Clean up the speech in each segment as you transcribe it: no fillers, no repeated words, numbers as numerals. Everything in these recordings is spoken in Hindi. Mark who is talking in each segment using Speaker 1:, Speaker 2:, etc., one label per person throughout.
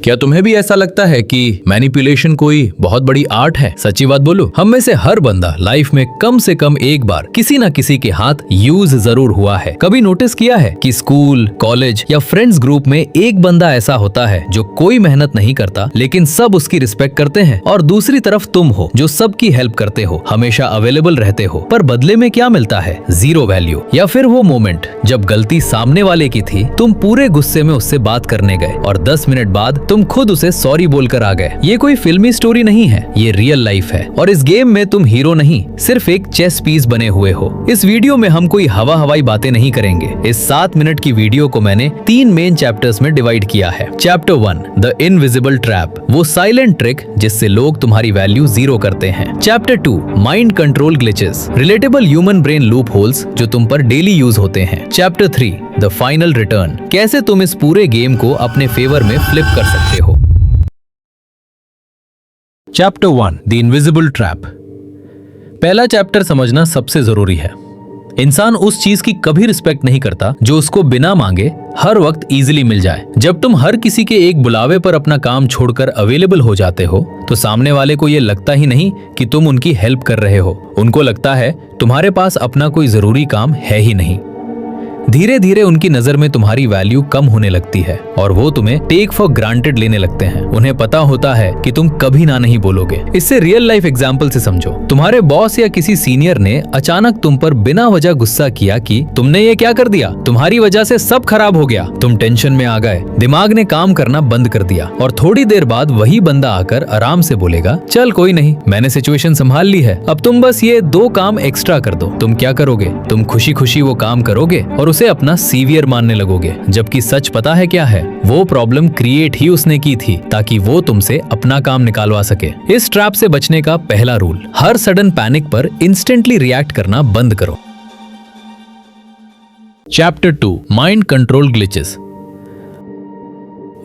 Speaker 1: क्या तुम्हें भी ऐसा लगता है कि मैनिपुलेशन कोई बहुत बड़ी आर्ट है? सच्ची बात बोलूं, हम में से हर बंदा लाइफ में कम से कम एक बार किसी न किसी के हाथ यूज जरूर हुआ है। कभी नोटिस किया है कि स्कूल, कॉलेज या फ्रेंड्स ग्रुप में एक बंदा ऐसा होता है जो कोई मेहनत नहीं करता लेकिन सब उसकी रिस्पेक्ट करते हैं, और दूसरी तरफ तुम हो जो सबकी हेल्प करते हो, हमेशा अवेलेबल रहते हो, पर बदले में क्या मिलता है? Zero value. या फिर वो मोमेंट जब गलती सामने वाले की थी, तुम पूरे गुस्से में उससे बात करने गए और 10 मिनट बाद तुम खुद उसे सॉरी बोलकर आ गए। ये कोई फिल्मी स्टोरी नहीं है, ये रियल लाइफ है, और इस गेम में तुम हीरो नहीं, सिर्फ एक चेस पीस बने हुए हो। इस वीडियो में हम कोई हवाई बातें नहीं करेंगे। इस 7 मिनट की वीडियो को मैंने 3 मेन चैप्टर्स में डिवाइड किया है। चैप्टर 1, द इनविजिबल ट्रैप, वो साइलेंट ट्रिक जिससे लोग तुम्हारी वैल्यू जीरो करते हैं। Chapter 2, mind control glitches, relatable human brain loop holes जो तुम पर डेली यूज होते हैं। चैप्टर 3, द फाइनल रिटर्न, कैसे तुम इस पूरे गेम को अपने फेवर में फ्लिप कर सकते हो। Chapter 1, the invisible trap. पहला चैप्टर समझना सबसे जरूरी है। इंसान उस चीज की कभी रिस्पेक्ट नहीं करता जो उसको बिना मांगे हर वक्त इजीली मिल जाए। जब तुम हर किसी के एक बुलावे पर अपना काम छोड़कर अवेलेबल हो जाते हो तो सामने वाले को ये लगता ही नहीं कि तुम उनकी हेल्प कर रहे हो, उनको लगता है तुम्हारे पास अपना कोई जरूरी काम है ही नहीं। धीरे धीरे उनकी नजर में तुम्हारी वैल्यू कम होने लगती है और वो तुम्हें टेक फॉर ग्रांटेड लेने लगते हैं। उन्हें पता होता है कि तुम कभी ना नहीं बोलोगे। इससे रियल लाइफ एग्जांपल से समझो। तुम्हारे बॉस या किसी सीनियर ने अचानक तुम पर बिना वजह गुस्सा किया कि तुमने ये क्या कर दिया, तुम्हारी वजह से सब खराब हो गया। तुम टेंशन में आ गए, दिमाग ने काम करना बंद कर दिया, और थोड़ी देर बाद वही बंदा आकर आराम से बोलेगा, चल कोई नहीं, मैंने सिचुएशन संभाल ली है, अब तुम बस ये 2 काम एक्स्ट्रा कर दो। तुम क्या करोगे? तुम खुशी खुशी वो काम करोगे और उसे अपना सीवियर मानने लगोगे, जबकि सच पता है क्या है? वो प्रॉब्लम क्रिएट ही उसने की थी ताकि वो तुमसे अपना काम निकालवा सके। इस ट्रैप से बचने का पहला रूल, हर सडन पैनिक पर इंस्टेंटली रिएक्ट करना बंद करो। चैप्टर 2, माइंड कंट्रोल ग्लिचेस,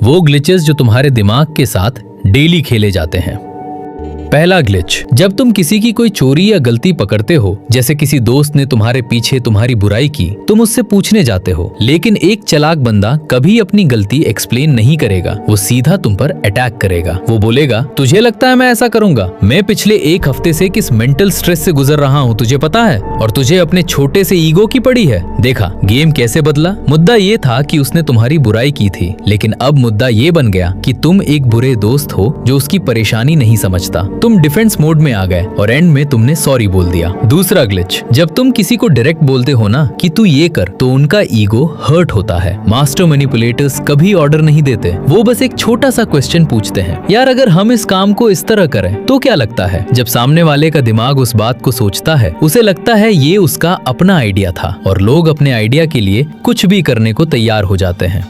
Speaker 1: वो ग्लिचेस जो तुम्हारे दिमाग के साथ डेली खेले जाते हैं। पहला ग्लिच, जब तुम किसी की कोई चोरी या गलती पकड़ते हो, जैसे किसी दोस्त ने तुम्हारे पीछे तुम्हारी बुराई की, तुम उससे पूछने जाते हो, लेकिन एक चालाक बंदा कभी अपनी गलती एक्सप्लेन नहीं करेगा, वो सीधा तुम पर अटैक करेगा। वो बोलेगा, तुझे लगता है मैं ऐसा करूंगा? मैं पिछले 1 हफ्ते से किस मेंटल स्ट्रेस से गुजर रहा हूँ तुझे पता है, और तुझे अपने छोटे से ईगो की पड़ी है। देखा गेम कैसे बदला? मुद्दा ये था कि उसने तुम्हारी बुराई की थी, लेकिन अब मुद्दा ये बन गया कि तुम एक बुरे दोस्त हो जो उसकी परेशानी नहीं समझता। तुम डिफेंस मोड में आ गए और एंड में तुमने सॉरी बोल दिया। दूसरा ग्लिच, जब तुम किसी को डायरेक्ट बोलते हो ना कि तू ये कर, तो उनका ईगो हर्ट होता है। मास्टर मैनिपुलेटर्स कभी ऑर्डर नहीं देते, वो बस एक छोटा सा क्वेश्चन पूछते हैं, यार अगर हम इस काम को इस तरह करें तो क्या लगता है? जब सामने वाले का दिमाग उस बात को सोचता है, उसे लगता है ये उसका अपना आइडिया था, और लोग अपने आइडिया के लिए कुछ भी करने को तैयार हो जाते हैं।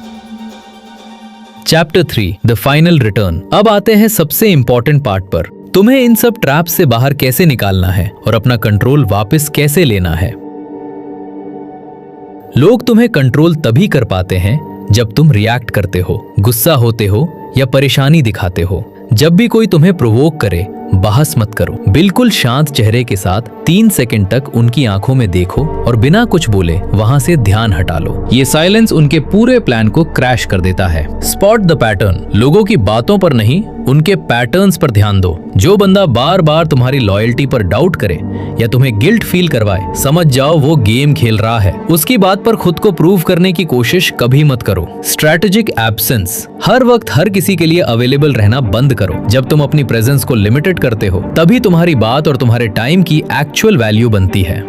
Speaker 1: Chapter 3, the final return. अब आते हैं सबसे इंपॉर्टेंट पार्ट पर। तुम्हें इन सब ट्रैप से बाहर कैसे निकालना है और अपना कंट्रोल वापस कैसे लेना है। लोग तुम्हें कंट्रोल तभी कर पाते हैं जब तुम रिएक्ट करते हो, गुस्सा होते हो या परेशानी दिखाते हो। जब भी कोई तुम्हें प्रोवोक करे, बहस मत करो। बिल्कुल शांत चेहरे के साथ 3 सेकंड तक उनकी आंखों में देखो और बिना कुछ बोले वहां से ध्यान हटा लो। ये साइलेंस उनके पूरे प्लान को क्रैश कर देता है। स्पॉट द पैटर्न, लोगों की बातों पर नहीं, उनके पैटर्न्स पर ध्यान दो। जो बंदा बार बार तुम्हारी लॉयल्टी पर डाउट करे या तुम्हें गिल्ट फील करवाए, समझ जाओ वो गेम खेल रहा है। उसकी बात पर खुद को प्रूव करने की कोशिश कभी मत करो। स्ट्रैटेजिक एब्सेंस, हर वक्त हर किसी के लिए अवेलेबल रहना बंद करो। जब तुम अपनी प्रेजेंस को लिमिटेड करते हो, तभी तुम्हारी बात और तुम्हारे टाइम की एक्चुअल वैल्यू बनती है।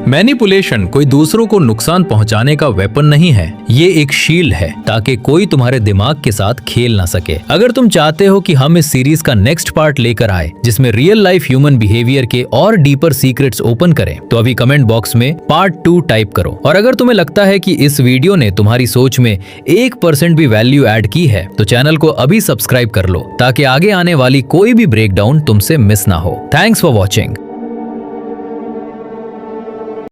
Speaker 1: मैनिपुलेशन कोई दूसरों को नुकसान पहुंचाने का वेपन नहीं है, ये एक शील्ड है ताकि कोई तुम्हारे दिमाग के साथ खेल ना सके। अगर तुम चाहते हो कि हम इस सीरीज का नेक्स्ट पार्ट लेकर आए जिसमें रियल लाइफ ह्यूमन बिहेवियर के और डीपर सीक्रेट्स ओपन करें, तो अभी कमेंट बॉक्स में पार्ट 2 टाइप करो। और अगर तुम्हें लगता है कि इस वीडियो ने तुम्हारी सोच में 1% भी वैल्यू ऐड की है, तो चैनल को अभी सब्सक्राइब कर लो ताकि आगे आने वाली कोई भी ब्रेकडाउन तुमसे मिस ना हो। Thanks for watching.